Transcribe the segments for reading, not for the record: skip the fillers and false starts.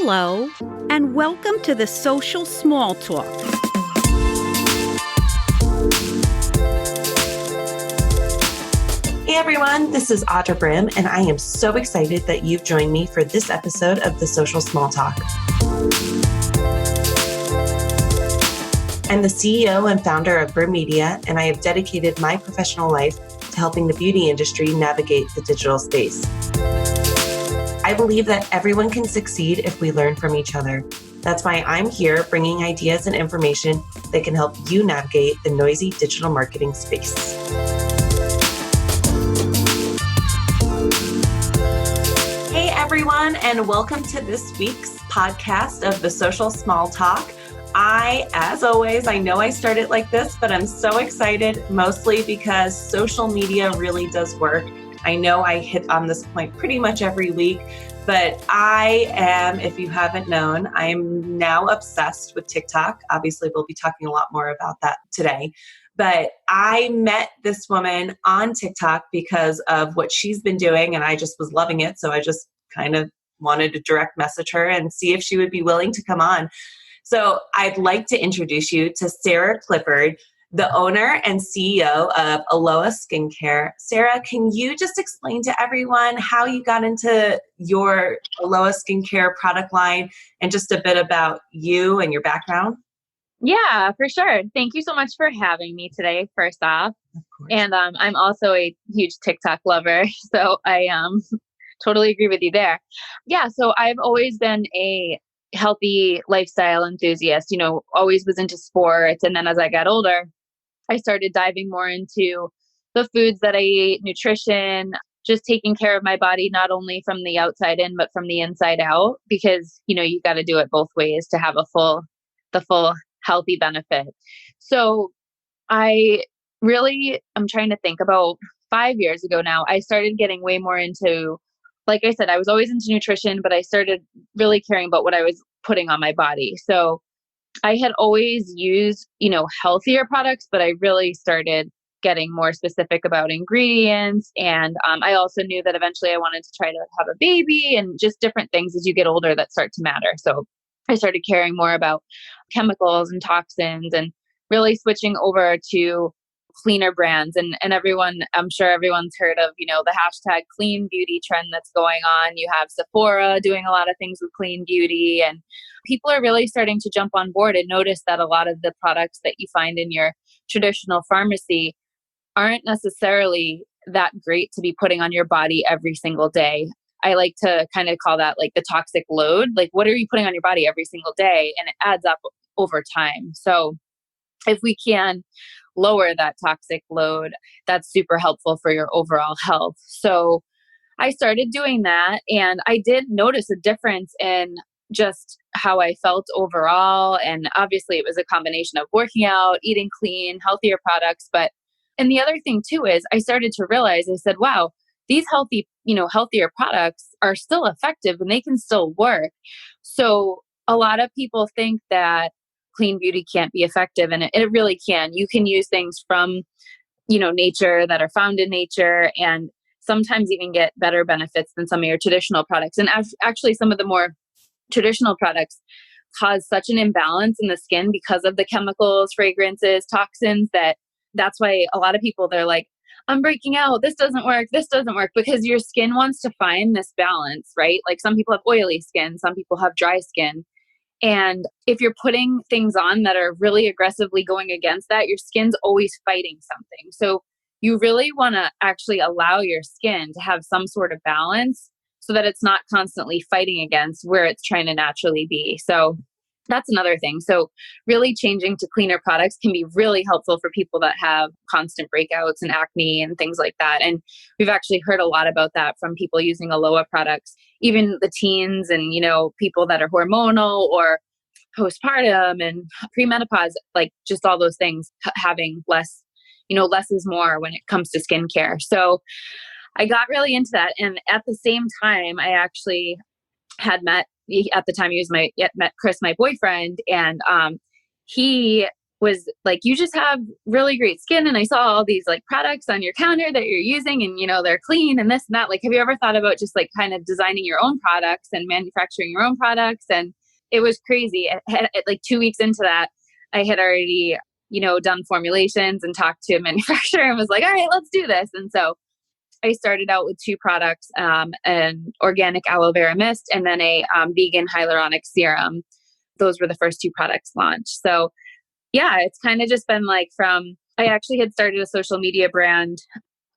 Hello, and welcome to the Social Small Talk. Hey everyone, this is Audra Brim, and I am so excited that you've joined me for this episode of the Social Small Talk. I'm the CEO and founder of Brim Media, and I have dedicated my professional life to helping the beauty industry navigate the digital space. I believe that everyone can succeed if we learn from each other. That's why I'm here bringing ideas and information that can help you navigate the noisy digital marketing space. Hey everyone, and welcome to this week's podcast of the Social Small Talk. As always, I know I started like this, but I'm so excited, mostly because social media really does work. I know I hit on this point pretty much every week, but I am, if you haven't known, I am now obsessed with TikTok. Obviously, we'll be talking a lot more about that today. But I met this woman on TikTok because of what she's been doing, and I just was loving it. So I just kind of wanted to direct message her and see if she would be willing to come on. So I'd like to introduce you to Sarah Clifford, the owner and CEO of ALOA Skincare. Sarah, can you just explain to everyone how you got into your ALOA Skincare product line and just a bit about you and your background? Yeah, for sure. Thank you so much for having me today, first off. Of course. And I'm also a huge TikTok lover, so I totally agree with you there. Yeah, so I've always been a healthy lifestyle enthusiast, always was into sports. And then as I got older, I started diving more into the foods that I ate, nutrition, just taking care of my body, not only from the outside in, but from the inside out, because, you got to do it both ways to have the full healthy benefit. So I'm trying to think, about 5 years ago now, I started getting way more into, like I said, I was always into nutrition, but I started really caring about what I was putting on my body. So I had always used, healthier products, but I really started getting more specific about ingredients. And I also knew that eventually I wanted to try to have a baby and just different things as you get older that start to matter. So I started caring more about chemicals and toxins and really switching over to cleaner brands. And everyone, I'm sure everyone's heard of, the hashtag clean beauty trend that's going on. You have Sephora doing a lot of things with clean beauty, and people are really starting to jump on board and notice that a lot of the products that you find in your traditional pharmacy aren't necessarily that great to be putting on your body every single day. I like to kind of call that like the toxic load. Like, what are you putting on your body every single day? And it adds up over time. So if we can lower that toxic load, that's super helpful for your overall health. So I started doing that, and I did notice a difference in just how I felt overall. And obviously it was a combination of working out, eating clean, healthier products. And the other thing too is I started to realize, I said, wow, these healthier products are still effective and they can still work. So a lot of people think that clean beauty can't be effective, and it really can. You can use things from, nature that are found in nature, and sometimes even get better benefits than some of your traditional products. And actually some of the more traditional products cause such an imbalance in the skin because of the chemicals, fragrances, toxins, that's why a lot of people, they're like, I'm breaking out. This doesn't work, because your skin wants to find this balance, right? Like some people have oily skin, some people have dry skin. And if you're putting things on that are really aggressively going against that, your skin's always fighting something. So you really want to actually allow your skin to have some sort of balance so that it's not constantly fighting against where it's trying to naturally be. So that's another thing. So really changing to cleaner products can be really helpful for people that have constant breakouts and acne and things like that. And we've actually heard a lot about that from people using ALOA products, even the teens and, people that are hormonal or postpartum and premenopause, like just all those things, having less, less is more when it comes to skincare. So I got really into that. And at the same time, I actually had met, at the time met Chris, my boyfriend, and he was like, you just have really great skin. And I saw all these like products on your counter that you're using and, they're clean and this and that. Like, have you ever thought about just like kind of designing your own products and manufacturing your own products? And it was crazy. Like 2 weeks into that, I had already, done formulations and talked to a manufacturer and was like, all right, let's do this. And so I started out with 2 products, an organic aloe vera mist and then a vegan hyaluronic serum. Those were the first 2 products launched. So yeah, it's kind of just been like I actually had started a social media brand.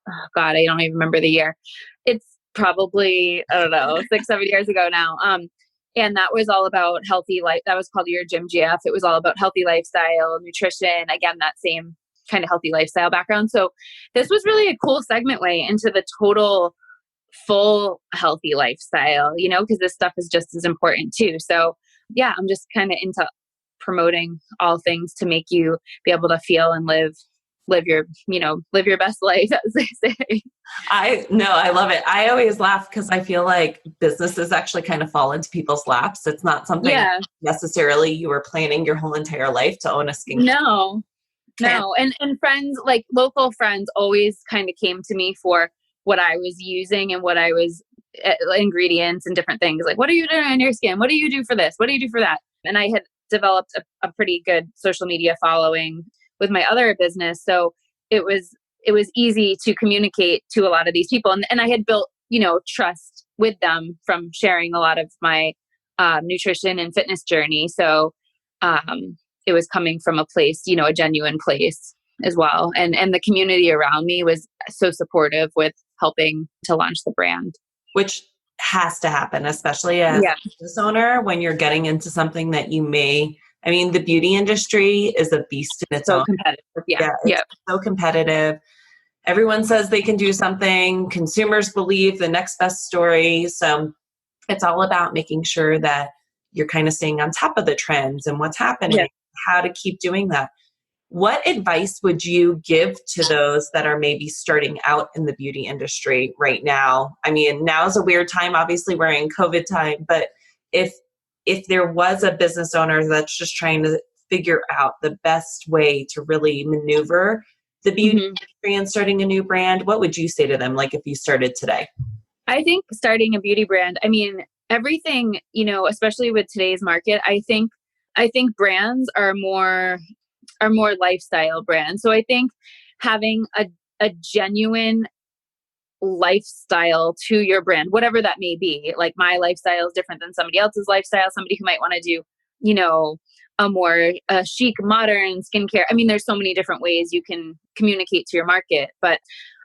Oh God, I don't even remember the year. It's probably, I don't know, 6, 7 years ago now. And that was all about healthy life. That was called Your Gym GF. It was all about healthy lifestyle, nutrition, again, that same kind of healthy lifestyle background. So this was really a cool segment way into the total full healthy lifestyle, because this stuff is just as important too. So yeah, I'm just kind of into promoting all things to make you be able to feel and live your best life, as they say. I love it. I always laugh because I feel like businesses actually kind of fall into people's laps. It's not something necessarily you were planning your whole entire life to own a skincare. No. And friends, like local friends, always kind of came to me for what I was using and what I was ingredients and different things. Like, what are you doing on your skin? What do you do for this? What do you do for that? And I had developed a pretty good social media following with my other business. So it was easy to communicate to a lot of these people. And I had built, trust with them from sharing a lot of my nutrition and fitness journey. So it was coming from a place, a genuine place as well. And the community around me was so supportive with helping to launch the brand. Which has to happen, especially as a business owner, when you're getting into something that the beauty industry is a beast in its own. Competitive. It's so competitive. Everyone says they can do something. Consumers believe the next best story. So it's all about making sure that you're kind of staying on top of the trends and what's happening, how to keep doing that. What advice would you give to those that are maybe starting out in the beauty industry right now? Now is a weird time. Obviously, we're in COVID time, but if there was a business owner that's just trying to figure out the best way to really maneuver the beauty industry and starting a new brand, what would you say to them? Like if you started today? I think starting a beauty brand, everything, especially with today's market, I think brands are more lifestyle brands. So I think having a genuine lifestyle to your brand, whatever that may be, like my lifestyle is different than somebody else's lifestyle, somebody who might want to do, a more chic, modern skincare. There's so many different ways you can communicate to your market, but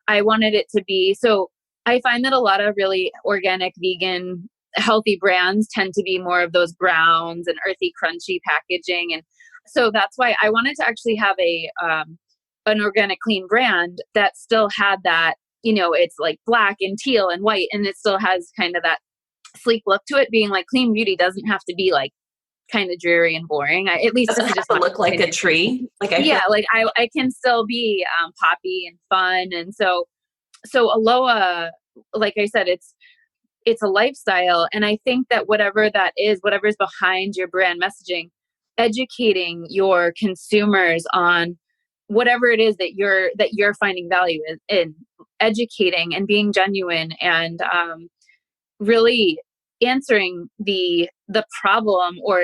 I wanted it to be, so I find that a lot of really organic, vegan, healthy brands tend to be more of those browns and earthy, crunchy packaging. And so that's why I wanted to actually have an organic, clean brand that still had that, it's like black and teal and white, and it still has kind of that sleek look to it. Being like clean beauty doesn't have to be like kind of dreary and boring. At least doesn't have to look like a tree. I can still be poppy and fun. And so Aloha, like I said, it's a lifestyle. And I think that whatever's behind your brand messaging, educating your consumers on whatever it is that you're finding value in educating and being genuine and really answering the problem or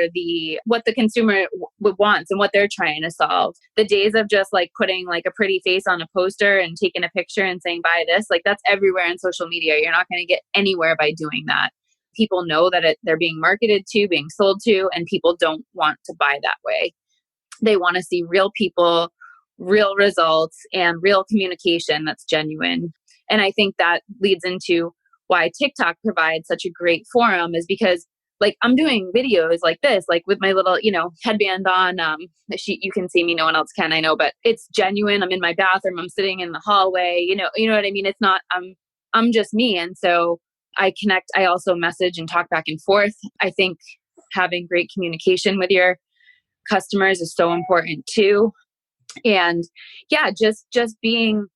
what the consumer wants and what they're trying to solve. The days of just like putting like a pretty face on a poster and taking a picture and saying buy this, like that's everywhere in social media. You're not going to get anywhere by doing that. People know that they're being marketed to, being sold to, and people don't want to buy that way. They want to see real people, real results, and real communication that's genuine. And I think that leads into why TikTok provides such a great forum, is because like I'm doing videos like this, like with my little, headband on. You can see me, no one else can, I know, but it's genuine. I'm in my bathroom, I'm sitting in the hallway, you know what I mean? It's not, I'm just me. And so I connect, I also message and talk back and forth. I think having great communication with your customers is so important too. And yeah, just being,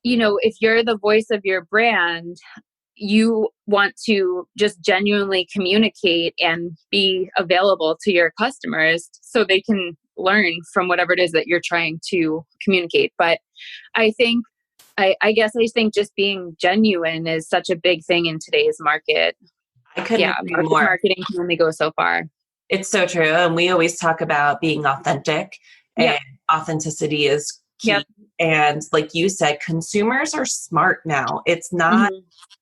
if you're the voice of your brand, you want to just genuinely communicate and be available to your customers so they can learn from whatever it is that you're trying to communicate. But I think, I guess I think just being genuine is such a big thing in today's market. I couldn't agree more. Marketing can only go so far. It's so true. And we always talk about being authentic, and authenticity is key. Yep. And like you said, consumers are smart now. It's not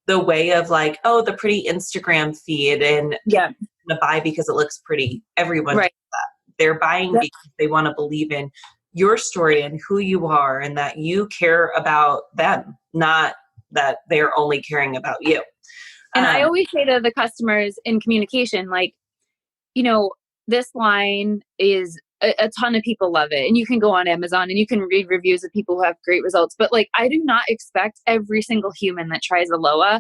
the way of like, oh, the pretty Instagram feed and Yeah. to buy because it looks pretty. Everyone does Right. that. They're buying because they want to believe in your story and who you are and that you care about them, not that they're only caring about you. And I always say to the customers in communication, like, you know, this line is a ton of people love it. And you can go on Amazon and you can read reviews of people who have great results. But like, I do not expect every single human that tries Aloha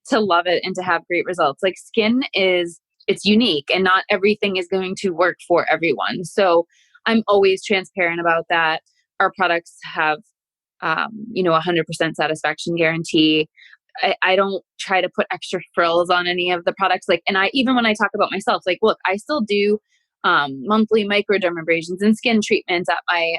to love it and to have great results. Like skin it's unique and not everything is going to work for everyone. So I'm always transparent about that. Our products have, 100% satisfaction guarantee. I don't try to put extra frills on any of the products. Like, and even when I talk about myself, like, look, I still do monthly microdermabrasions and skin treatments at my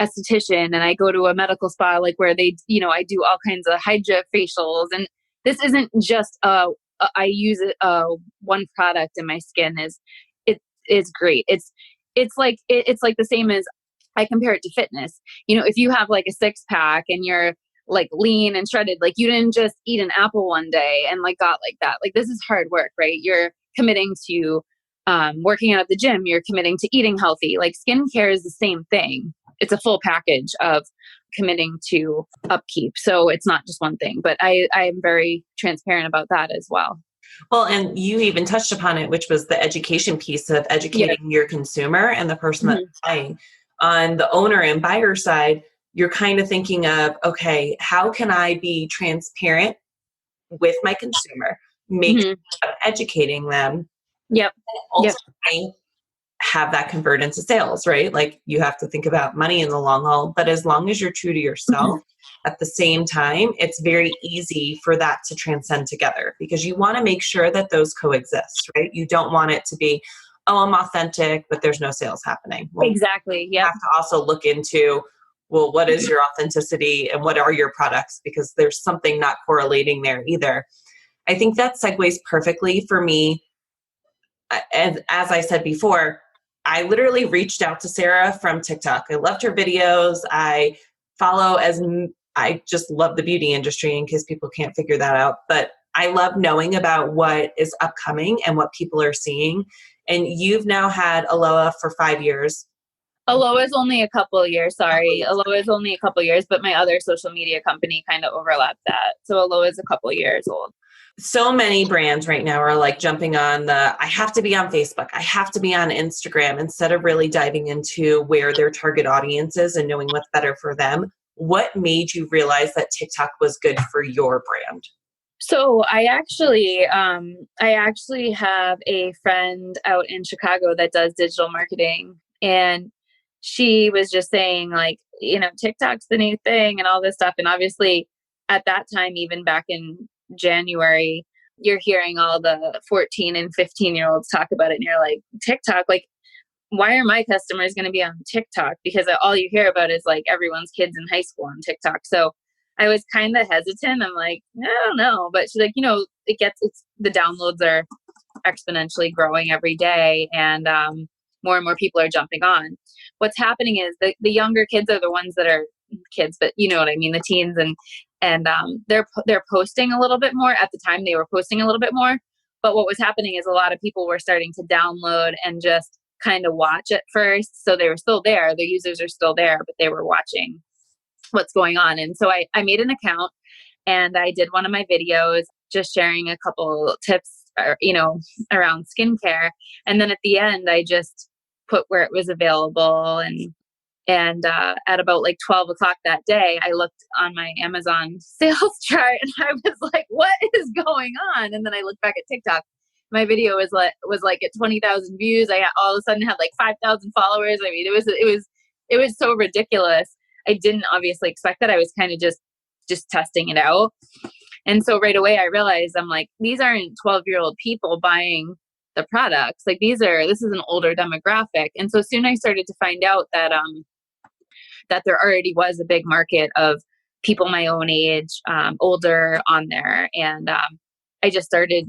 esthetician, and I go to a medical spa, like where they, I do all kinds of hydra facials. And this isn't just I use one product, and my skin is great. It's like the same as I compare it to fitness. If you have like a 6-pack and you're like lean and shredded, like you didn't just eat an apple one day and like got like that. Like this is hard work, right? You're committing to working out at the gym. You're committing to eating healthy. Like skincare is the same thing. It's a full package of committing to upkeep. So it's not just one thing, but I am very transparent about that as well. Well, and you even touched upon it, which was the education piece of educating your consumer and the person that's buying. On the owner and buyer side, you're kind of thinking of, okay, how can I be transparent with my consumer, educating them, and ultimately have that convert into sales, right? Like you have to think about money in the long haul, but as long as you're true to yourself at the same time, it's very easy for that to transcend together because you want to make sure that those coexist, right? You don't want it to be, oh, I'm authentic, but there's no sales happening. Well, exactly. You have to also look into, well, what is your authenticity and what are your products? Because there's something not correlating there either. I think that segues perfectly for me. And as I said before, I literally reached out to Sarah from TikTok. I loved her videos. I just love the beauty industry in case people can't figure that out. But I love knowing about what is upcoming and what people are seeing. And you've now had Aloha for 5 years. Aloha is only a couple of years. Sorry. Aloha is only a couple of years, but my other social media company kind of overlapped that. So Aloha is a couple of years old. So many brands right now are like jumping on I have to be on Facebook. I have to be on Instagram instead of really diving into where their target audience is and knowing what's better for them. What made you realize that TikTok was good for your brand? So I actually have a friend out in Chicago that does digital marketing, and she was just saying like, TikTok's the new thing and all this stuff. And obviously at that time, even back in January, you're hearing all the 14 and 15-year-olds talk about it. And you're like, TikTok, like, why are my customers going to be on TikTok? Because all you hear about is like everyone's kids in high school on TikTok. So I was kind of hesitant. I'm like, I don't know. But she's like, the downloads are exponentially growing every day. And more and more people are jumping on. What's happening is the younger kids are the ones that are kids, but you know what I mean, the teens, and they're posting a little bit more. At the time they were posting a little bit more, but what was happening is a lot of people were starting to download and just kind of watch at first. So they were still there, the users are still there, but they were watching what's going on. And so I made an account and I did one of my videos just sharing a couple tips around skincare, and then at the end I just put where it was available. And at about like 12 o'clock that day, I looked on my Amazon sales chart and I was like, what is going on? And then I looked back at TikTok. My video was like at 20,000 views. I all of a sudden had like 5,000 followers. I mean, it was so ridiculous. I didn't obviously expect that. I was kind of just testing it out. And so right away I realized, I'm like, these aren't 12-year-old people buying the products. Like this is an older demographic. And so soon I started to find out that, that there already was a big market of people my own age, older on there. And, I just started,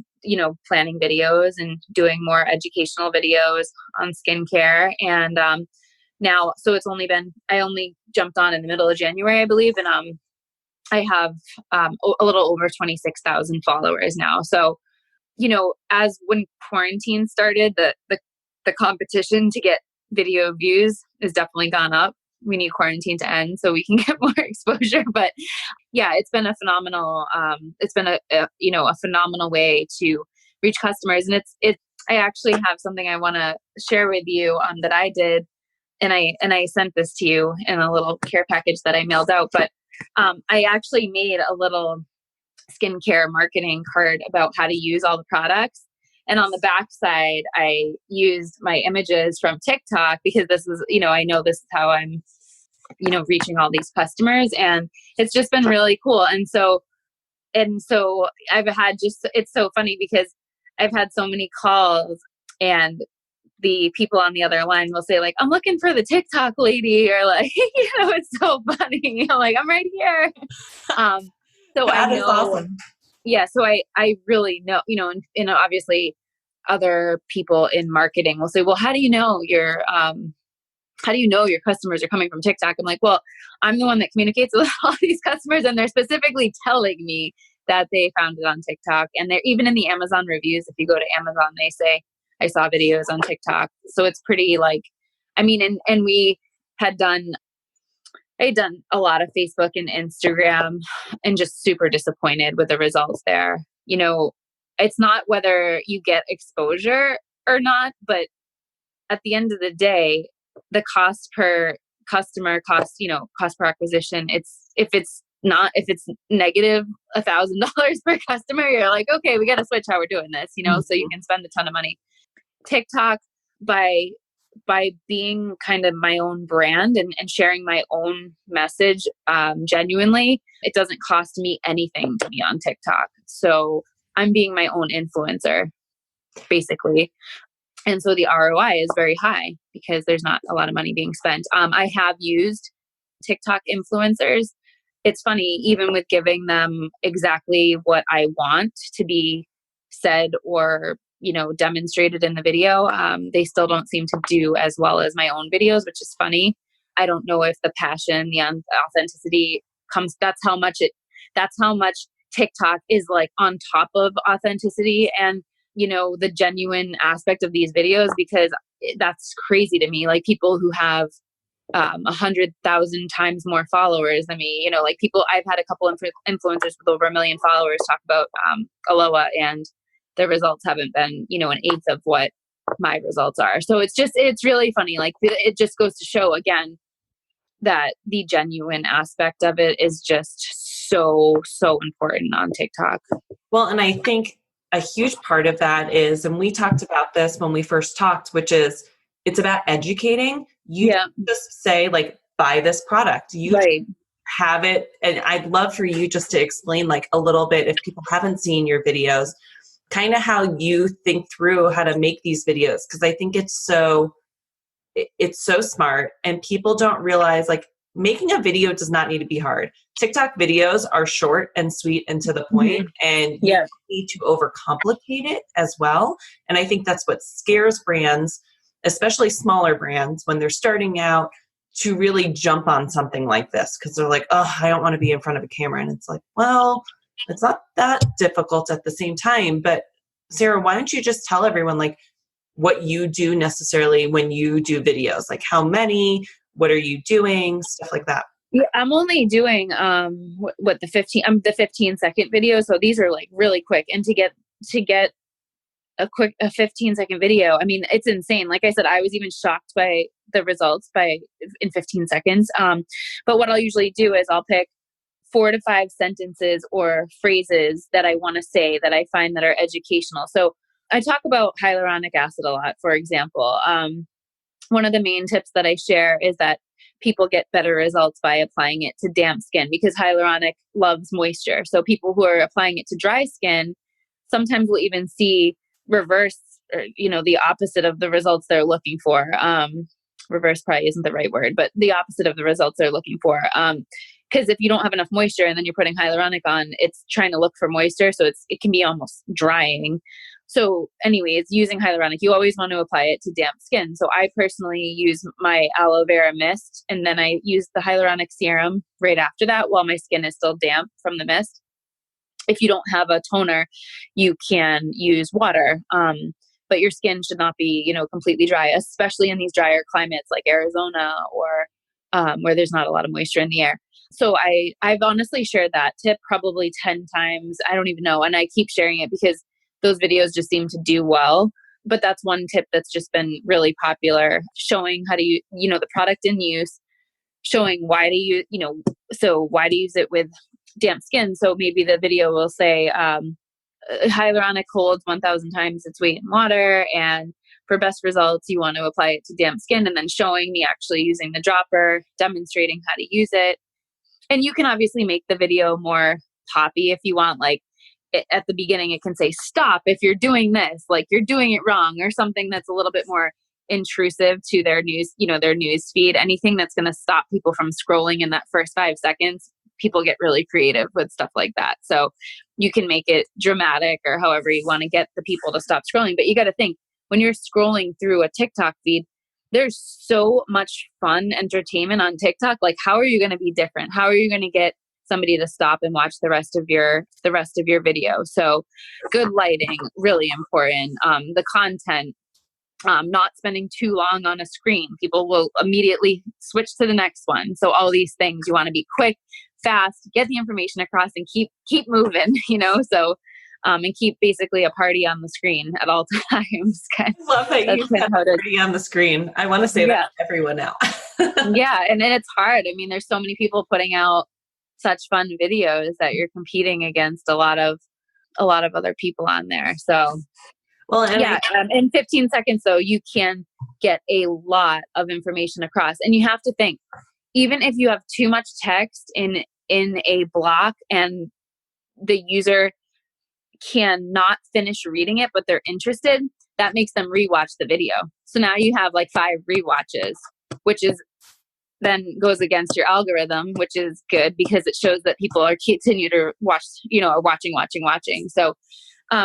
planning videos and doing more educational videos on skincare. And, now, so I only jumped on in the middle of January, I believe. And, I have, a little over 26,000 followers now. So, as when quarantine started, the competition to get video views has definitely gone up. We need quarantine to end so we can get more exposure. But yeah, it's been a phenomenal, a phenomenal way to reach customers. And I actually have something I want to share with you, that I did. And I sent this to you in a little care package that I mailed out. But, I actually made a little skincare marketing card about how to use all the products. And on the back side, I used my images from TikTok because this is, I know this is how I'm, reaching all these customers, and it's just been really cool. And so I've had it's so funny because I've had so many calls, and the people on the other line will say like, I'm looking for the TikTok lady, or like, it's so funny. Like, I'm right here. So That I is know, awesome. yeah. So I really know, and obviously other people in marketing will say, well, how do you know your customers are coming from TikTok? I'm like, well, I'm the one that communicates with all these customers, and they're specifically telling me that they found it on TikTok. And they're even in the Amazon reviews. If you go to Amazon, they say, I saw videos on TikTok. So it's pretty like, and I had done a lot of Facebook and Instagram, and just super disappointed with the results there. It's not whether you get exposure or not, but at the end of the day, the cost per customer cost per acquisition, if it's negative $1,000 per customer, you're like, okay, we got to switch how we're doing this, Mm-hmm. so you can spend a ton of money. TikTok, by being kind of my own brand and sharing my own message, genuinely, it doesn't cost me anything to be on TikTok. So I'm being my own influencer, basically. And so the ROI is very high because there's not a lot of money being spent. I have used TikTok influencers. It's funny, even with giving them exactly what I want to be said or, demonstrated in the video, they still don't seem to do as well as my own videos, which is funny. I don't know if the passion, the authenticity comes, that's how much TikTok is like on top of authenticity and, the genuine aspect of these videos, because that's crazy to me. Like people who have 100,000 times more followers than me, like people, I've had a couple influencers with over 1 million followers talk about ALOA, and the results haven't been, an eighth of what my results are. So it's really funny. Like it just goes to show again that the genuine aspect of it is just so important on TikTok. Well, and I think a huge part of that is, and we talked about this when we first talked, which is it's about educating. You just say like, buy this product. You right. have it. And I'd love for you just to explain like a little bit, if people haven't seen your videos, kind of how you think through how to make these videos. Cause I think it's so smart, and people don't realize like making a video does not need to be hard. TikTok videos are short and sweet and to the point, and you don't need to overcomplicate it as well. And I think that's what scares brands, especially smaller brands, when they're starting out, to really jump on something like this, because they're like, oh, I don't want to be in front of a camera. And it's like, well, it's not that difficult at the same time. But Sarah, why don't you just tell everyone like what you do necessarily when you do videos, like how many, what are you doing, stuff like that. Yeah, I'm only doing the 15-second video. So these are like really quick, and to get a 15-second video, I mean, it's insane. Like I said, I was even shocked by the results in 15 seconds. But what I'll usually do is I'll pick 4 to 5 sentences or phrases that I want to say that I find that are educational. So I talk about hyaluronic acid a lot, for example. One of the main tips that I share is that people get better results by applying it to damp skin, because hyaluronic loves moisture. So people who are applying it to dry skin sometimes will even see reverse or, the opposite of the results they're looking for. Reverse probably isn't the right word, but the opposite of the results they're looking for. Because if you don't have enough moisture and then you're putting hyaluronic on, it's trying to look for moisture. So it can be almost drying. So anyways, using hyaluronic, you always want to apply it to damp skin. So I personally use my aloe vera mist, and then I use the hyaluronic serum right after that while my skin is still damp from the mist. If you don't have a toner, you can use water. But your skin should not be, completely dry, especially in these drier climates like Arizona or where there's not a lot of moisture in the air. So I've honestly shared that tip probably 10 times. I don't even know. And I keep sharing it because those videos just seem to do well. But that's one tip that's just been really popular, showing how to use, the product in use, showing why to use, so why to use it with damp skin. So maybe the video will say, hyaluronic holds 1,000 times its weight in water, and for best results, you want to apply it to damp skin, and then showing me actually using the dropper, demonstrating how to use it. And you can obviously make the video more poppy if you want, like at the beginning, it can say, stop if you're doing this, like you're doing it wrong, or something that's a little bit more intrusive to their news, their news feed. Anything that's going to stop people from scrolling in that first 5 seconds, people get really creative with stuff like that. So you can make it dramatic or however you want to get the people to stop scrolling. But you got to think, when you're scrolling through a TikTok feed, there's so much fun entertainment on TikTok. Like, how are you going to be different? How are you going to get somebody to stop and watch the rest of your video? So good lighting, really important. The content, not spending too long on a screen. People will immediately switch to the next one. So all these things, you want to be quick, fast, get the information across, and keep moving, so and keep basically a party on the screen at all times. I love that you said party on the screen. I want to say that to everyone now. Yeah, and then it's hard. I mean, there's so many people putting out such fun videos that you're competing against a lot of other people on there. So well, in 15 seconds though, you can get a lot of information across. And you have to think, even if you have too much text in a block and the user cannot finish reading it, but they're interested, that makes them rewatch the video. So now you have like 5 rewatches, which is then goes against your algorithm, which is good because it shows that people are continue to watch, are watching. So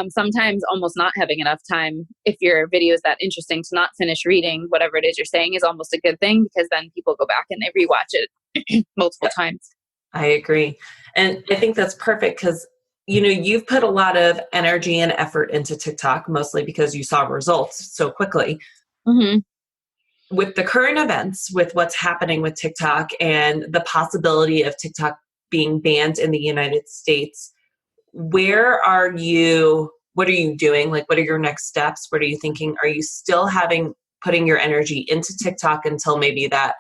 sometimes almost not having enough time, if your video is that interesting, to not finish reading whatever it is you're saying is almost a good thing, because then people go back and they rewatch it multiple times. I agree. And I think that's perfect because, you've put a lot of energy and effort into TikTok, mostly because you saw results so quickly. Mm-hmm. With the current events, with what's happening with TikTok and the possibility of TikTok being banned in the United States, what are you doing? Like, what are your next steps? What are you thinking? Are you still putting your energy into TikTok until maybe that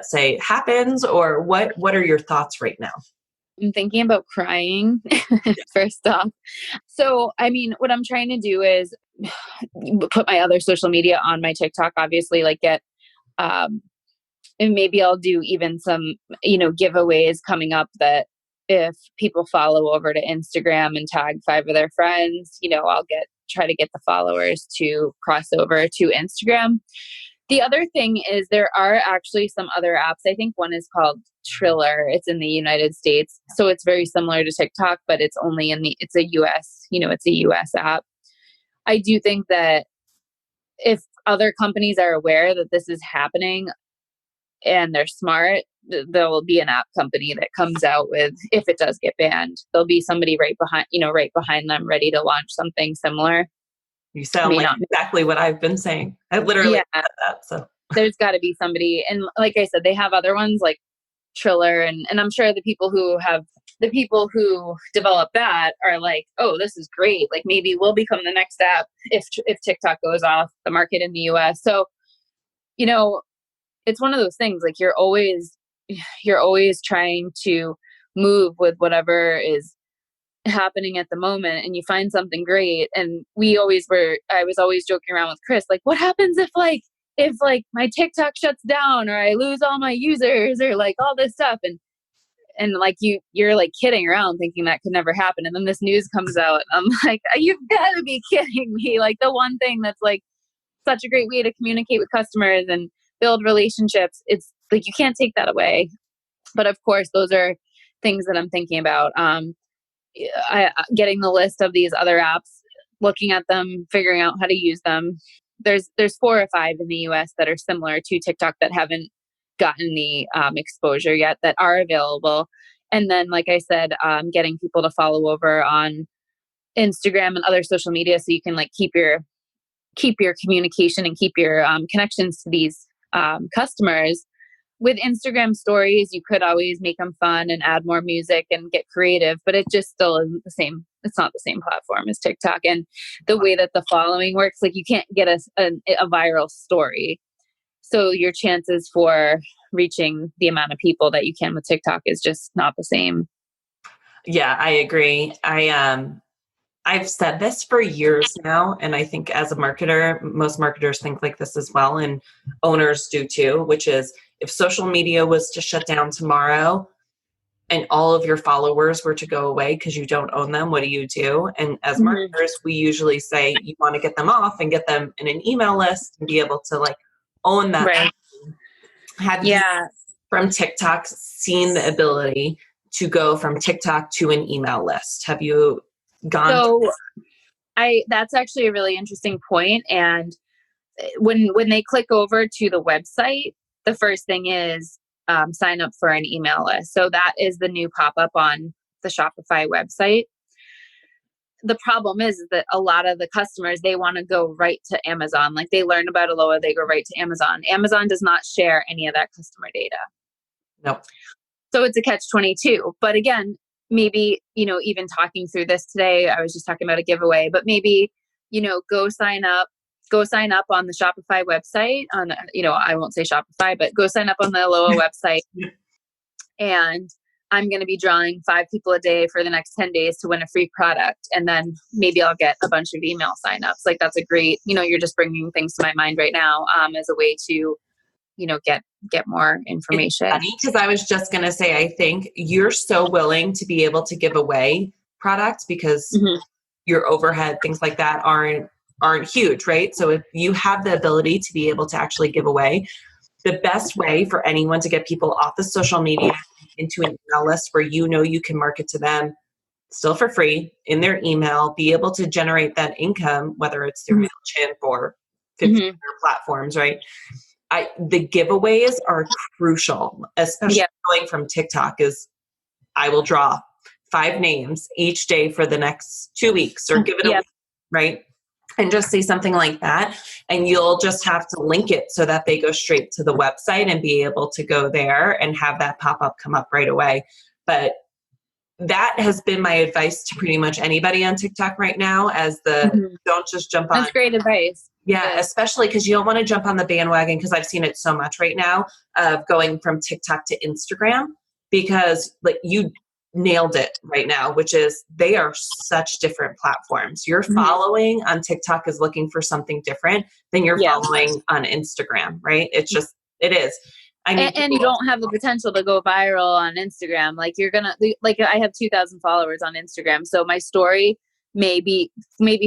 say happens, or what are your thoughts right now? I'm thinking about crying first off. So, I mean, what I'm trying to do is put my other social media on my TikTok, obviously, like get, and maybe I'll do even some, giveaways coming up that if people follow over to Instagram and tag 5 of their friends, I'll try to get the followers to cross over to Instagram. The other thing is there are actually some other apps. I think one is called Triller. It's in the United States. So it's very similar to TikTok, but it's only it's a US, it's a US app. I do think that if other companies are aware that this is happening and they're smart, there will be an app company that comes out with, if it does get banned, there'll be somebody right behind them ready to launch something similar. You sound like exactly what I've been saying. I literally said that. So there's got to be somebody. And like I said, they have other ones like Triller. And I'm sure the people who develop that are like, oh, this is great. Like maybe we'll become the next app if TikTok goes off the market in the US. So, it's one of those things, like you're always trying to move with whatever is happening at the moment, and you find something great. And I was always joking around with Chris, like, what happens if my TikTok shuts down or I lose all my users or like all this stuff? And And like you're like kidding around thinking that could never happen. And then this news comes out. I'm like, you've got to be kidding me. Like the one thing that's like such a great way to communicate with customers and build relationships. It's like, you can't take that away. But of course, those are things that I'm thinking about. Getting the list of these other apps, looking at them, figuring out how to use them. There's 4 or 5 in the US that are similar to TikTok that haven't gotten the exposure yet, that are available. And then, like I said, getting people to follow over on Instagram and other social media, so you can like keep your communication and keep your connections to these customers. With Instagram stories, you could always make them fun and add more music and get creative, but it just still isn't the same. It's not the same platform as TikTok. And the way that the following works, like you can't get a viral story. So your chances for reaching the amount of people that you can with TikTok is just not the same. Yeah, I agree. I've said this for years now, and I think as a marketer, most marketers think like this as well, and owners do too, which is if social media was to shut down tomorrow and all of your followers were to go away because you don't own them, what do you do? And as marketers, we usually say you want to get them off and get them in an email list and be able to like own that. Right. Have you from TikTok seen the ability to go from TikTok to an email list? Have you gone? So that's actually a really interesting point. And when they click over to the website, the first thing is sign up for an email list. So that is the new pop-up on the Shopify website. The problem is that a lot of the customers, they want to go right to Amazon. Like they learn about ALOA, they go right to Amazon. Amazon does not share any of that customer data. Nope. So it's a catch-22. But again, maybe, even talking through this today, I was just talking about a giveaway, but maybe, go sign up on the Shopify website on, I won't say Shopify, but go sign up on the ALOA website. And I'm going to be drawing 5 people a day for the next 10 days to win a free product. And then maybe I'll get a bunch of email signups. Like that's a great, you're just bringing things to my mind right now as a way to, get more information. It's funny because I was just going to say, I think you're so willing to be able to give away products because your overhead, things like that aren't huge, right? So if you have the ability to be able to actually give away, the best way for anyone to get people off of social media into an email list where you can market to them still for free in their email, be able to generate that income, whether it's through MailChimp or 50 other platforms, right? The giveaways are crucial, especially going from TikTok is I will draw 5 names each day for the next 2 weeks or give it a week, right? And just say something like that. And you'll just have to link it so that they go straight to the website and be able to go there and have that pop-up come up right away. But that has been my advice to pretty much anybody on TikTok right now don't just jump on. That's great advice. Yeah, especially because you don't want to jump on the bandwagon because I've seen it so much right now of going from TikTok to Instagram because like you nailed it right now, which is they are such different platforms. Your following on TikTok is looking for something different than your following on Instagram, right? It is. And you don't have the potential to go viral on Instagram. Like I have 2,000 followers on Instagram. So my story, maybe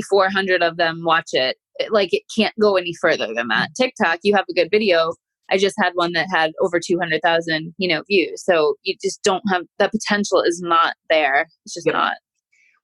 400 of them watch it. Like it can't go any further than that. TikTok, you have a good video. I just had one that had over 200,000, views. So you just don't have that potential is not there. It's just not.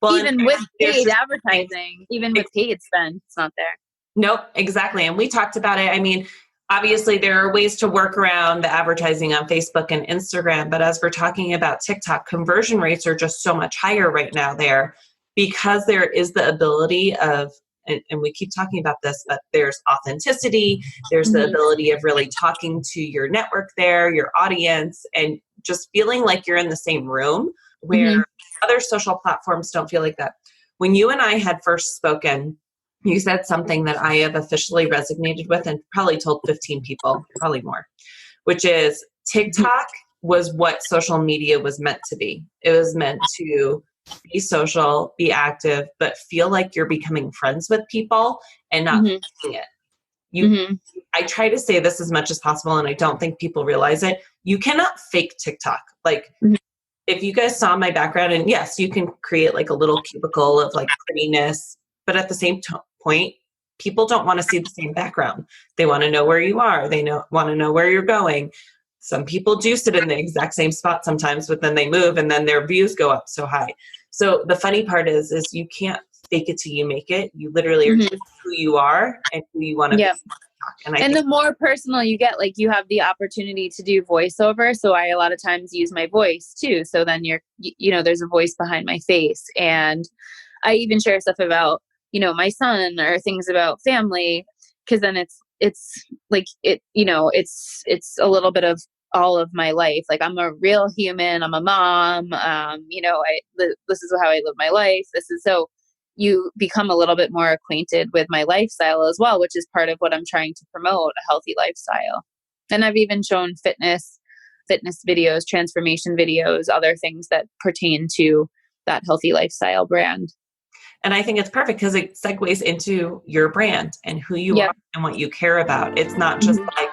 Well, even with paid advertising, even with paid spend, it's not there. Nope, exactly. And we talked about it. I mean, obviously there are ways to work around the advertising on Facebook and Instagram, but as we're talking about TikTok, conversion rates are just so much higher right now there because there is the ability of, and we keep talking about this, but there's authenticity, there's the ability of really talking to your network there, your audience, and just feeling like you're in the same room where other social platforms don't feel like that. When you and I had first spoken, you said something that I have officially resonated with and probably told 15 people, probably more, which is TikTok was what social media was meant to be. It was meant to be social, be active, but feel like you're becoming friends with people and not faking it. I try to say this as much as possible, and I don't think people realize it. You cannot fake TikTok. Like if you guys saw my background, and yes, you can create like a little cubicle of like prettiness, but at the same point, people don't want to see the same background. They want to know where you are. They want to know where you're going. Some people do sit in the exact same spot sometimes, but then they move and then their views go up so high. So the funny part is you can't fake it till you make it. You literally are just who you are and who you want to be. And the more personal you get, like you have the opportunity to do voiceover. So I a lot of times use my voice too. So then there's a voice behind my face. And I even share stuff about, my son or things about family. Cause then it's like it's a little bit of all of my life. Like I'm a real human. I'm a mom. This is how I live my life. So you become a little bit more acquainted with my lifestyle as well, which is part of what I'm trying to promote, a healthy lifestyle. And I've even shown fitness videos, transformation videos, other things that pertain to that healthy lifestyle brand. And I think it's perfect because it segues into your brand and who you are and what you care about. It's not just like,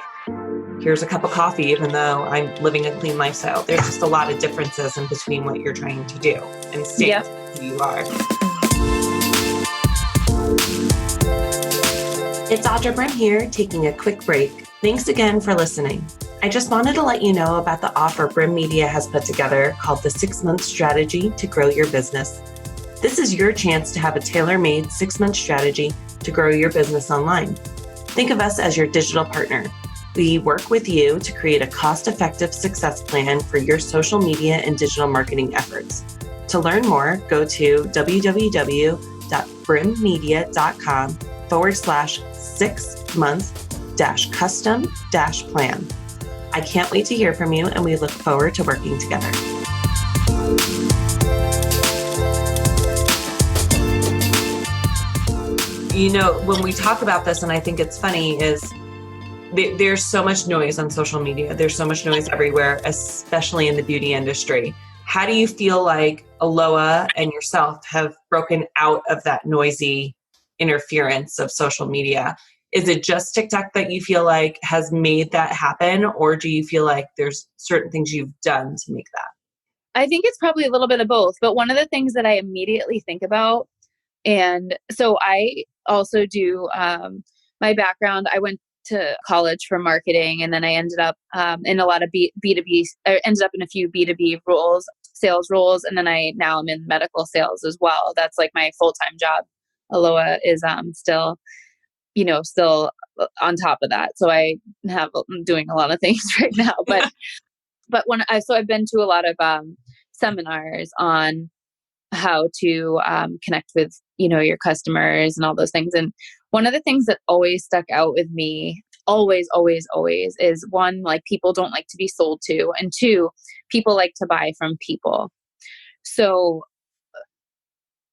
here's a cup of coffee, even though I'm living a clean lifestyle. There's just a lot of differences in between what you're trying to do and stay who you are. It's Audra Brim here, taking a quick break. Thanks again for listening. I just wanted to let you know about the offer Brim Media has put together called the 6-Month Strategy to Grow Your Business. This is your chance to have a tailor-made 6-month strategy to grow your business online. Think of us as your digital partner. We work with you to create a cost-effective success plan for your social media and digital marketing efforts. To learn more, go to www.brimmedia.com/6-month-custom-plan. I can't wait to hear from you, and we look forward to working together. When we talk about this, and I think it's funny, is there's so much noise on social media. There's so much noise everywhere, especially in the beauty industry. How do you feel like Aloa and yourself have broken out of that noisy interference of social media? Is it just TikTok that you feel like has made that happen? Or do you feel like there's certain things you've done to make that? I think it's probably a little bit of both. But one of the things that I immediately think about, and so I also do my background. I went to college for marketing, and then I ended up in a lot of B2B. I ended up in a few B2B roles, sales roles, and then now I'm in medical sales as well. That's like my full-time job. Aloha is still on top of that. So I'm doing a lot of things right now. But I've been to a lot of seminars on how to connect with your customers and all those things. And one of the things that always stuck out with me, always, is one, like people don't like to be sold to, and two, people like to buy from people. So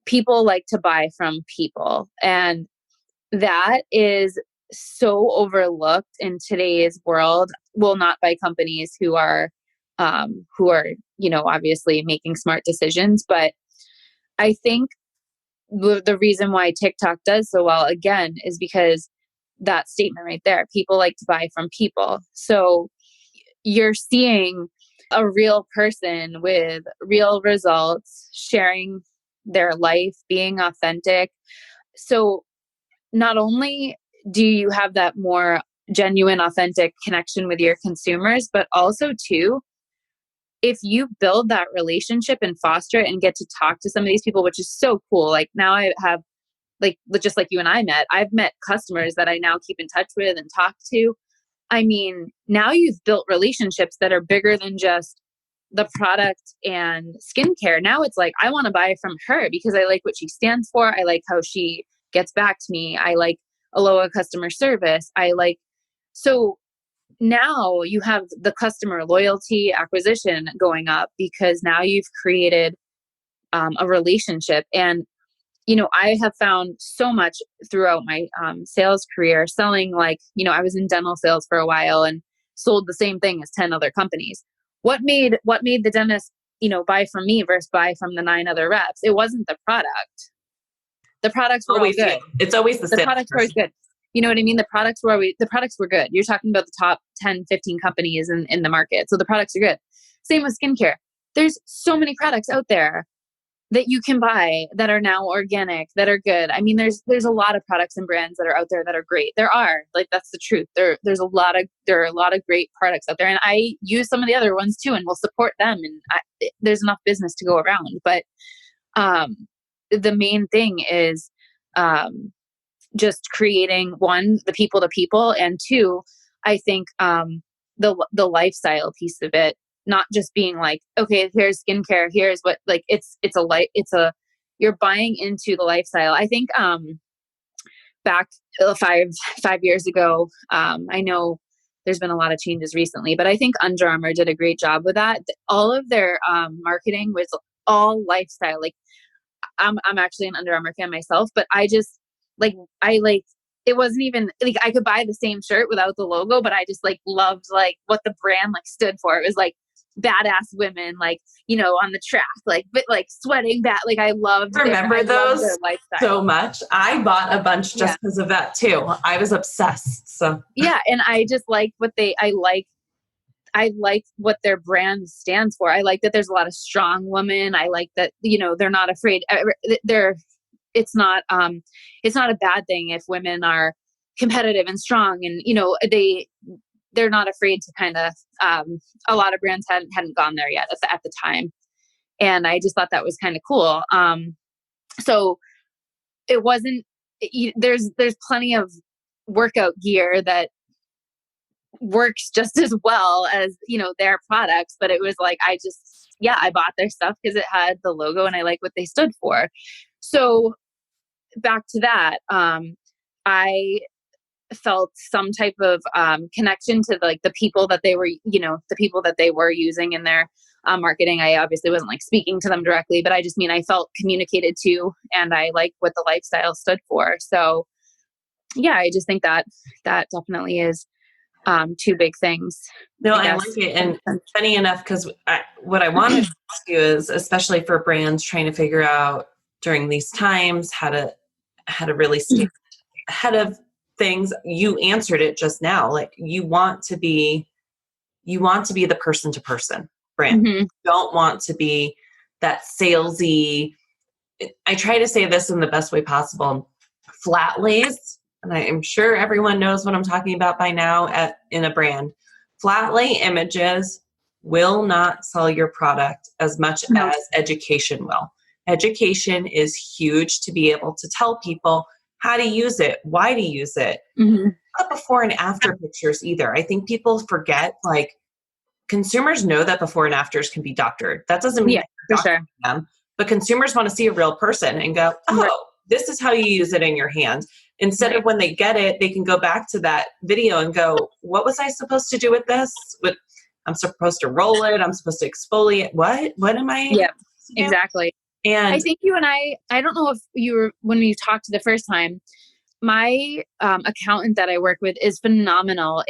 people like to buy from people, and that is so overlooked in today's world. Well, not by companies who are obviously making smart decisions, but I think the reason why TikTok does so well, again, is because that statement right there, people like to buy from people. So you're seeing a real person with real results, sharing their life, being authentic. So not only do you have that more genuine, authentic connection with your consumers, but also too, if you build that relationship and foster it and get to talk to some of these people, which is so cool. Like now I have, like, just like you and I've met customers that I now keep in touch with and talk to. I mean, now you've built relationships that are bigger than just the product and skincare. Now it's like, I want to buy from her because I like what she stands for. I like how she gets back to me. I like Aloha customer service. So now you have the customer loyalty acquisition going up because now you've created a relationship. And, I have found so much throughout my sales career selling, I was in dental sales for a while and sold the same thing as 10 other companies. What made the dentist, buy from me versus buy from the 9 other reps? It wasn't the product. The products were always good. It's always the products were always good. You know what I mean? The products were good. You're talking about the top 10, 15 companies in the market. So the products are good. Same with skincare. there's so many products out there that you can buy that are now organic, that are good. I mean, there's a lot of products and brands that are out there that are great. There are, like, that's the truth. There are a lot of great products out there, and I use some of the other ones too, and will support them. And there's enough business to go around. But the main thing is just creating, one, the people to people, and two, I think the lifestyle piece of it. Not just being like, okay, here's skincare, here's what, like, you're buying into the lifestyle. I think back 5 years ago, I know there's been a lot of changes recently, but I think Under Armour did a great job with that. All of their marketing was all lifestyle. Like, I'm actually an Under Armour fan myself, but I just it wasn't even like I could buy the same shirt without the logo, but I just like loved like what the brand like stood for. It was like badass women, like, you know, on the track, like, but like sweating that, like, I loved those so much. I bought a bunch just because of that too. I was obsessed. So yeah. And I just like I like what their brand stands for. I like that there's a lot of strong women. I like that, you know, they're not afraid. It's not a bad thing if women are competitive and strong, and, you know, they're not afraid to kind of, a lot of brands hadn't gone there yet at the time. And I just thought that was kind of cool. So it wasn't, there's plenty of workout gear that works just as well as, you know, their products, but it was like, I bought their stuff because it had the logo and I like what they stood for. So back to that, I felt some type of connection to the people that they were, you know, the people that they were using in their marketing. I obviously wasn't like speaking to them directly, but I just mean I felt communicated to, and I like what the lifestyle stood for. So yeah, I just think that definitely is two big things. No, I like it. And funny enough, because what I wanted to ask you is, especially for brands trying to figure out during these times how to really stay ahead of things, you answered it just now. Like, you want to be the person to person brand. Mm-hmm. You don't want to be that salesy. I try to say this in the best way possible. Flat lays, and I am sure everyone knows what I'm talking about by now in a brand. Flat lay images will not sell your product as much as education will. Education is huge to be able to tell people how to use it, why to use it. Mm-hmm. Not before and after pictures either. I think people forget, like, consumers know that before and afters can be doctored. That doesn't mean for sure. them, but consumers want to see a real person and go, oh, this is how you use it in your hand. Instead of when they get it, they can go back to that video and go, what was I supposed to do with this? I'm supposed to roll it. I'm supposed to exfoliate. What am I? Yeah, exactly. And I think you and I don't know if you were, when we talked the first time, my accountant that I work with is phenomenal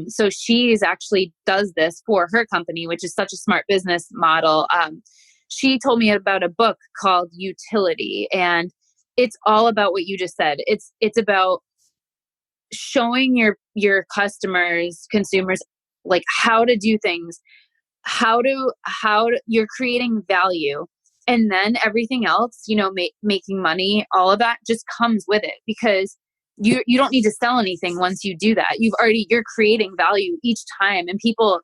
so she's actually does this for her company, which is such a smart business model. She told me about a book called Utility, and it's all about what you just said. It's about showing your consumers, like, how to do things, how you're creating value. And then everything else, you know, making money, all of that just comes with it, because you don't need to sell anything once you do that. You're creating value each time, and people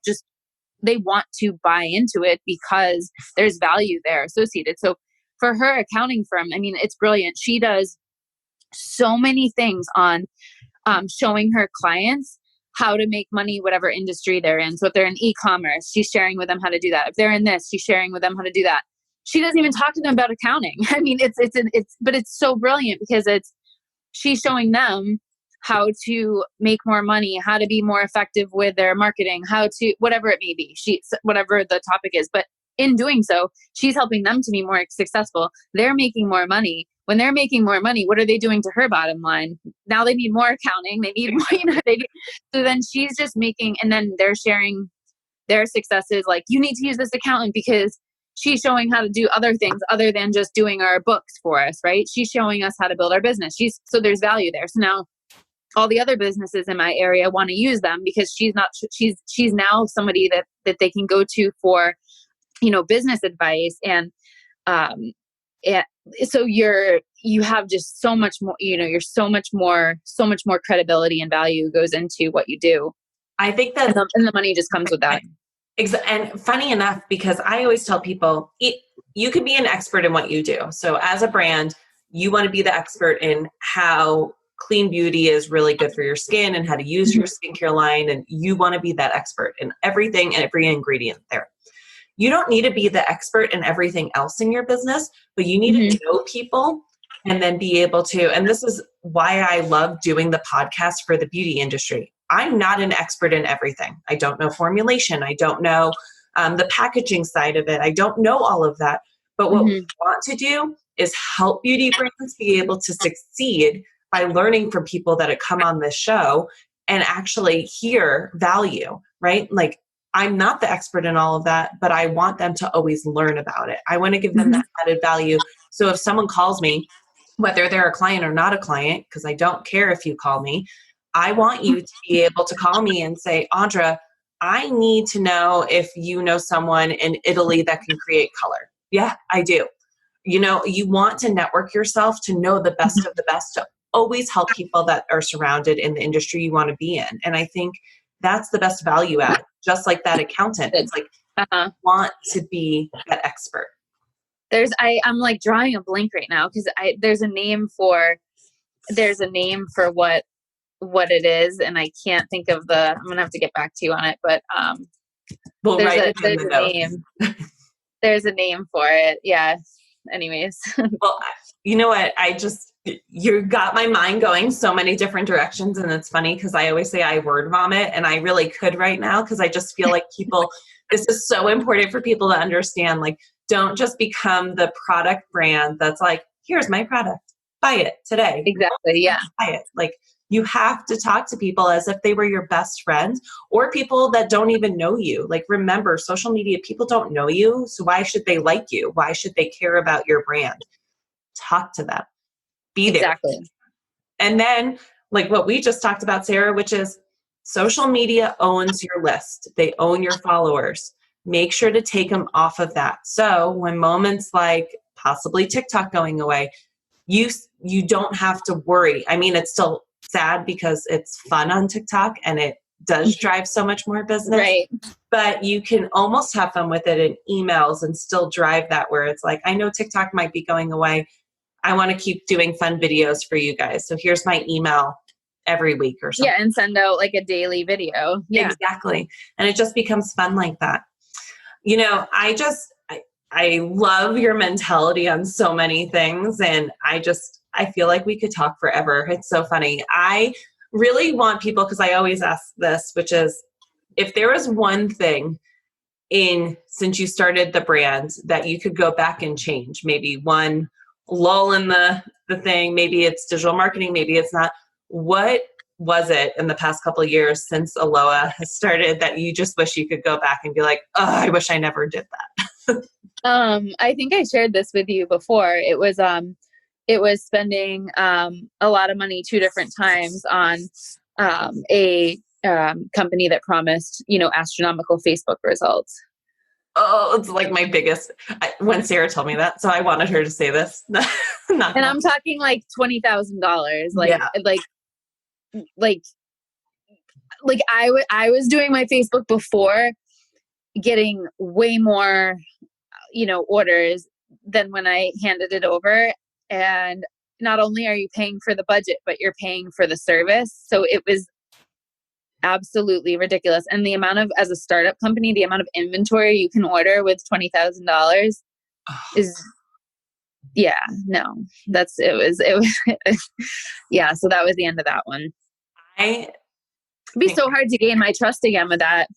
they want to buy into it because there's value there associated. So for her accounting firm, I mean, it's brilliant. She does so many things on showing her clients how to make money, whatever industry they're in. So if they're in e-commerce, she's sharing with them how to do that. If they're in this, she's sharing with them how to do that. She doesn't even talk to them about accounting. I mean, but it's so brilliant because she's showing them how to make more money, how to be more effective with their marketing, how to, whatever it may be, whatever the topic is. But in doing so, she's helping them to be more successful. They're making more money. When they're making more money, what are they doing to her bottom line? Now they need more accounting. They need more, so then she's just making, and then they're sharing their successes. Like, you need to use this accountant because she's showing how to do other things other than just doing our books for us, right? She's showing us how to build our business. So there's value there. So now all the other businesses in my area want to use them because she's now somebody that they can go to for business advice. And, yeah, so you have just so much more, you're so much more credibility and value goes into what you do. I think that, and the money just comes with that. And funny enough, because I always tell people, you can be an expert in what you do. So as a brand, you want to be the expert in how clean beauty is really good for your skin and how to use your skincare line. And you want to be that expert in everything and every ingredient there. You don't need to be the expert in everything else in your business, but you need to know people and then be able to, and this is why I love doing the podcast for the beauty industry. I'm not an expert in everything. I don't know formulation. I don't know the packaging side of it. I don't know all of that. But what we want to do is help beauty brands be able to succeed by learning from people that have come on this show and actually hear value, right? Like, I'm not the expert in all of that, but I want them to always learn about it. I want to give them that added value. So if someone calls me, whether they're a client or not a client, because I don't care if you call me, I want you to be able to call me and say, Audra, I need to know if you know someone in Italy that can create color. Yeah, I do. You want to network yourself to know the best of the best, to always help people that are surrounded in the industry you want to be in. And I think that's the best value add, just like that accountant. It's like, want to be that expert. I'm like drawing a blank right now because there's a name for what it is, and I can't think of I'm gonna have to get back to you on it, but we'll write it in the notes. Name. There's a name for it. Yeah. Anyways. Well, you know what? You got my mind going so many different directions, and it's funny because I always say I word vomit, and I really could right now because I just feel like this is so important for people to understand. Like, don't just become the product brand that's like, here's my product, buy it today. Exactly. Yeah. Buy it. Like, you have to talk to people as if they were your best friends or people that don't even know you. Like, remember, social media, people don't know you. So why should they like you? Why should they care about your brand? Talk to them. Be there. Exactly. And then, like what we just talked about, Sarah, which is social media owns your list. They own your followers. Make sure to take them off of that. So when moments like possibly TikTok going away, you don't have to worry. I mean, it's still sad because it's fun on TikTok and it does drive so much more business. Right. But you can almost have fun with it in emails and still drive that where it's like, I know TikTok might be going away. I want to keep doing fun videos for you guys. So here's my email every week or something. Yeah, and send out like a daily video. Yeah. Exactly. And it just becomes fun like that. I love your mentality on so many things. And I feel like we could talk forever. It's so funny. I really want people, because I always ask this, which is, if there was one thing since you started the brand that you could go back and change, maybe one lull in the thing, maybe it's digital marketing, maybe it's not. What was it in the past couple of years since ALOA has started that you just wish you could go back and be like, oh, I wish I never did that? I think I shared this with you before. It was spending a lot of money 2 different times on a company that promised, astronomical Facebook results. Oh, it's like my biggest, when Sarah told me that, so I wanted her to say this. And I'm talking like $20,000. I was doing my Facebook before, getting way more, orders than when I handed it over. And not only are you paying for the budget, but you're paying for the service. So it was absolutely ridiculous. And as a startup company, the amount of inventory you can order with $20,000 is, yeah, no, it was, yeah. So that was the end of that one. It'd be so hard to gain my trust again with that,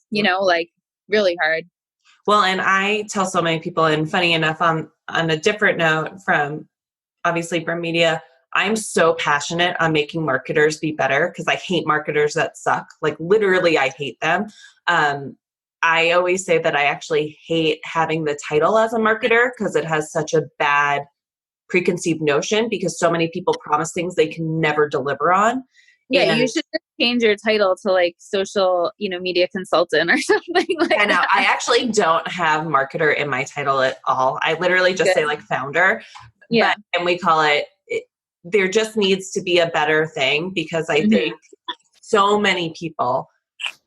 really hard. Well, and I tell so many people, and funny enough, on a different note obviously from media, I'm so passionate on making marketers be better because I hate marketers that suck. Like, literally, I hate them. I always say that I actually hate having the title as a marketer because it has such a bad preconceived notion because so many people promise things they can never deliver on. Yeah, you should just change your title to like social, media consultant or something like I know. that. I actually don't have marketer in my title at all. I literally just say like founder. Yeah. And we call it, there just needs to be a better thing, because I think so many people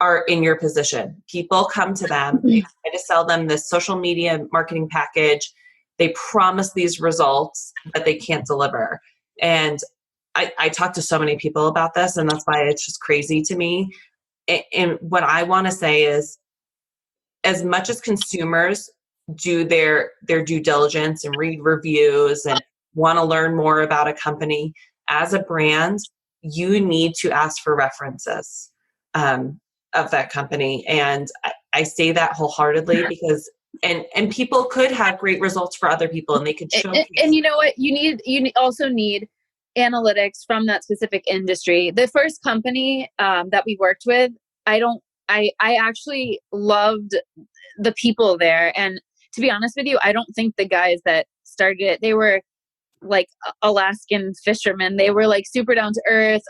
are in your position. People come to them, they try to sell them this social media marketing package. They promise these results, but they can't deliver. And I talk to so many people about this, and that's why it's just crazy to me. And what I want to say is, as much as consumers do their due diligence and read reviews and want to learn more about a company, as a brand, you need to ask for references of that company. And I say that wholeheartedly, because and people could have great results for other people, and they could showcase. And you know what? You also need analytics from that specific industry. The first company that we worked with, I actually loved the people there. And to be honest with you, I don't think the guys that started it, they were like Alaskan fishermen. They were like super down to earth.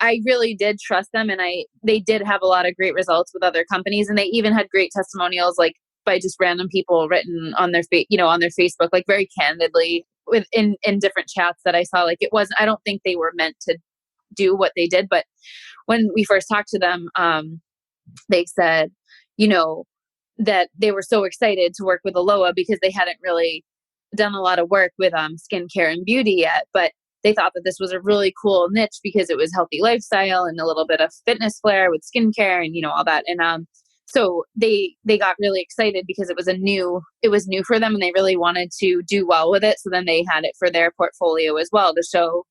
I really did trust them, and they did have a lot of great results with other companies, and they even had great testimonials, like by just random people written on their on their Facebook, like very candidly in different chats that I saw. Like I don't think they were meant to do what they did, but when we first talked to them, they said, that they were so excited to work with Aloa because they hadn't really done a lot of work with skincare and beauty yet, but they thought that this was a really cool niche because it was healthy lifestyle and a little bit of fitness flair with skincare and all that. And so they got really excited because it was new for them, and they really wanted to do well with it. So then they had it for their portfolio as well to show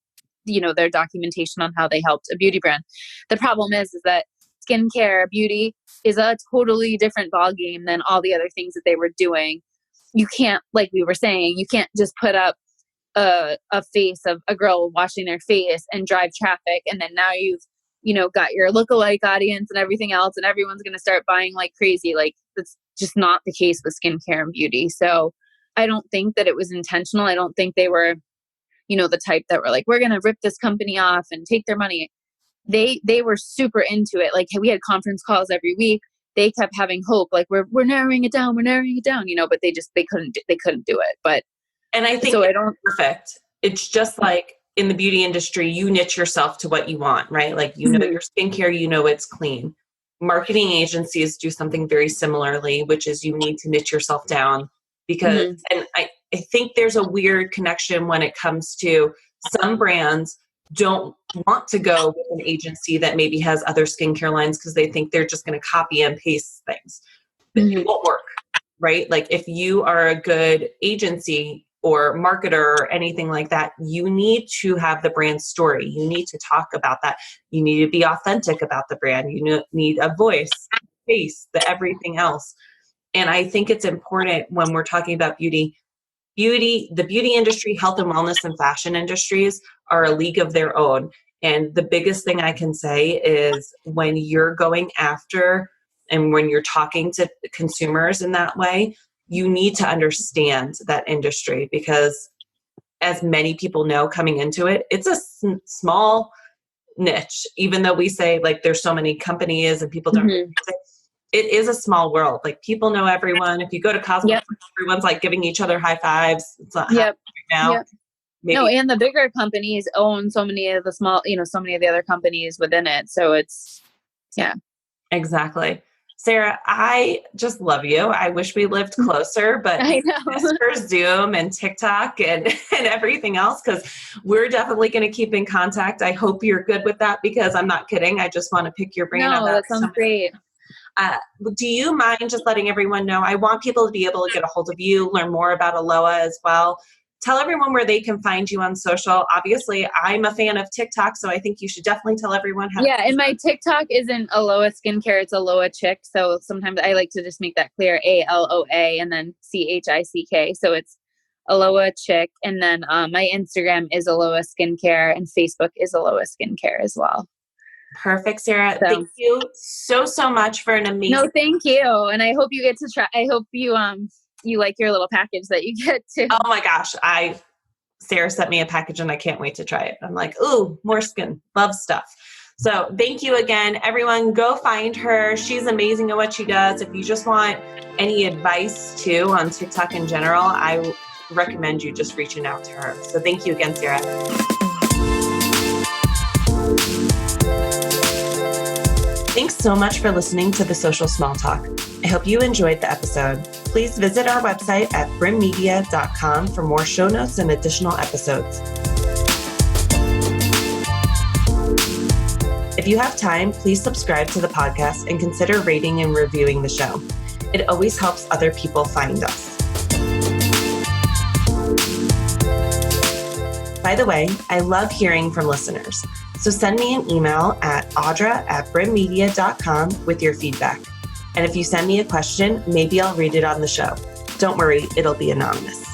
their documentation on how they helped a beauty brand. The problem is that skincare, beauty is a totally different ballgame than all the other things that they were doing. You can't, like we were saying, you can't just put up a face of a girl washing their face and drive traffic, and then now you've got your lookalike audience and everything else, and everyone's going to start buying like crazy. Like, that's just not the case with skincare and beauty. So I don't think that it was intentional. I don't think they were the type that were like, we're going to rip this company off and take their money. They were super into it. Like, we had conference calls every week. They kept having hope, like we're narrowing it down, but they couldn't do it. But and I think so it's perfect. It's just like in the beauty industry, you niche yourself to what you want, right? Like, your skincare, it's clean. Marketing agencies do something very similarly, which is you need to niche yourself down, because, and I think there's a weird connection when it comes to some brands don't want to go with an agency that maybe has other skincare lines because they think they're just going to copy and paste things. But it won't work, right? Like, if you are a good agency or marketer or anything like that, you need to have the brand story. You need to talk about that. You need to be authentic about the brand. You need a voice, face, everything else. And I think it's important when we're talking about beauty, the beauty industry, health and wellness, and fashion industries are a league of their own. And the biggest thing I can say is, when you're going after and when you're talking to consumers in that way, you need to understand that industry, because as many people know coming into it, it's a small niche. Even though we say like there's so many companies and people don't it is a small world. Like, people know everyone. If you go to Cosmo, everyone's like giving each other high fives. It's not happening right now. Maybe. No, and the bigger companies own so many of the small, so many of the other companies within it. So it's, Exactly. Sarah, I just love you. I wish we lived closer, but I know. for Zoom and TikTok and everything else, because we're definitely going to keep in contact. I hope you're good with that, because I'm not kidding. I just want to pick your brain on that. That sounds great. Do you mind just letting everyone know? I want people to be able to get a hold of you, learn more about ALOA as well. Tell everyone where they can find you on social. Obviously, I'm a fan of TikTok, so I think you should definitely tell everyone how. Yeah, and my TikTok isn't Aloha Skincare, it's Aloha Chick. So sometimes I like to just make that clear, ALOA and then CHICK. So it's Aloha Chick. And then my Instagram is Aloha Skincare, and Facebook is Aloha Skincare as well. Perfect, Sarah. So, thank you so much for an amazing. No, thank you. And I hope you get to try. I hope you like your little package that you get to. Oh my gosh. Sarah sent me a package and I can't wait to try it. I'm like, ooh, more skin. Love stuff. So thank you again, everyone. Go find her. She's amazing at what she does. If you just want any advice too on TikTok in general, I recommend you just reaching out to her. So thank you again, Sarah. Thanks so much for listening to The Social Small Talk. I hope you enjoyed the episode. Please visit our website at brimmedia.com for more show notes and additional episodes. If you have time, please subscribe to the podcast and consider rating and reviewing the show. It always helps other people find us. By the way, I love hearing from listeners. So send me an email at audra@brimmedia.com with your feedback. And if you send me a question, maybe I'll read it on the show. Don't worry, it'll be anonymous.